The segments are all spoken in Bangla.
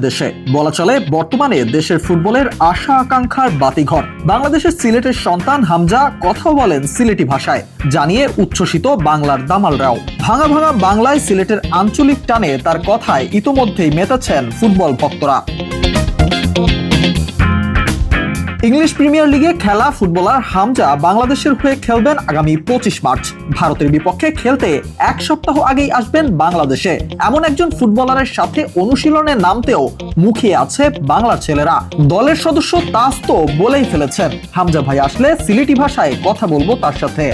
দেশে বলা চলে বর্তমানে দেশের ফুটবলের আশা আকাঙ্ক্ষার বাতিঘর। বাংলাদেশের সিলেটের সন্তান হামজা কথাও বলেন সিলেটি ভাষায়, জানিয়ে উচ্ছ্বসিত বাংলার দামালরাও। ভাঙা ভাঙা বাংলায় সিলেটের আঞ্চলিক টানে তার কথায় ইতোমধ্যেই মেতেছেন ফুটবল ভক্তরা। ইংলিশ প্রিমিয়ার লিগে খেলা ফুটবলার হামজা বাংলাদেশের হয়ে খেলবেন আগামী 25 মার্চ। ভারতের বিপক্ষে খেলতে এক সপ্তাহ আগেই আসবেন বাংলাদেশে। এমন একজন ফুটবলারের সাথে অনুশীলনে নামতেও মুখিয়ে আছে বাংলার ছেলেরা। দলের সদস্য তাস তো বলেই ফেলেছেন, হামজা ভাই আসলে সিলেটি ভাষায় কথা বলবো তার সাথে।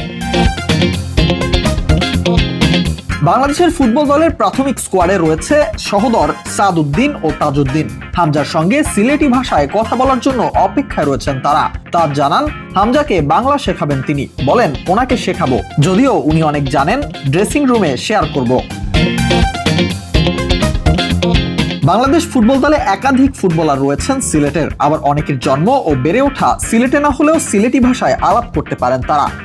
বাংলাদেশের ফুটবল দলের প্রাথমিক স্কোয়াডে রয়েছে সহোদর সাদউদ্দিন ও তাজউদ্দিন। হামজার সঙ্গে সিলেটি ভাষায় কথা বলার জন্য অপেক্ষায় রয়েছেন তারা। তাজ জানান, হামজাকে বাংলা শেখাবেন তিনি, বলেন ওনাকে শেখাবো, যদিও উনি অনেক জানেন, ড্রেসিং রুমে শেয়ার করব। বাংলাদেশ ফুটবল দলে একাধিক ফুটবলার রয়েছেন সিলেটের, আবার অনেকের জন্ম ও বেড়ে ওঠা সিলেটে না হলেও সিলেটি ভাষায় আলাপ করতে পারেন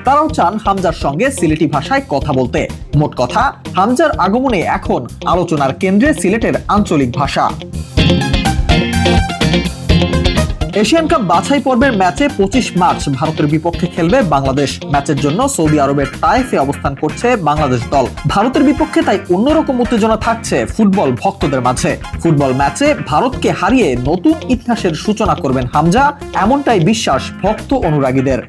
তারাও চান হামজার সঙ্গে সিলেটি ভাষায় কথা বলতে। মোট কথা, হামজার আগমনে এখন আলোচনার কেন্দ্রে সিলেটের আঞ্চলিক ভাষা। এশিয়ান কাপ বাছাই পর্বের ম্যাচে 25 মার্চ ভারতের বিপক্ষে খেলবে বাংলাদেশ। ম্যাচের জন্য সৌদি আরবের তায়েফে অবস্থান করছে বাংলাদেশ দল। ভারতের বিপক্ষে তাই অন্যরকম উত্তেজনা থাকছে ফুটবল ভক্তদের মাঝে। ফুটবল ম্যাচে ভারতকে হারিয়ে নতুন ইতিহাসের সূচনা করবেন হামজা, এমনটাই বিশ্বাস ভক্ত অনুরাগীদের।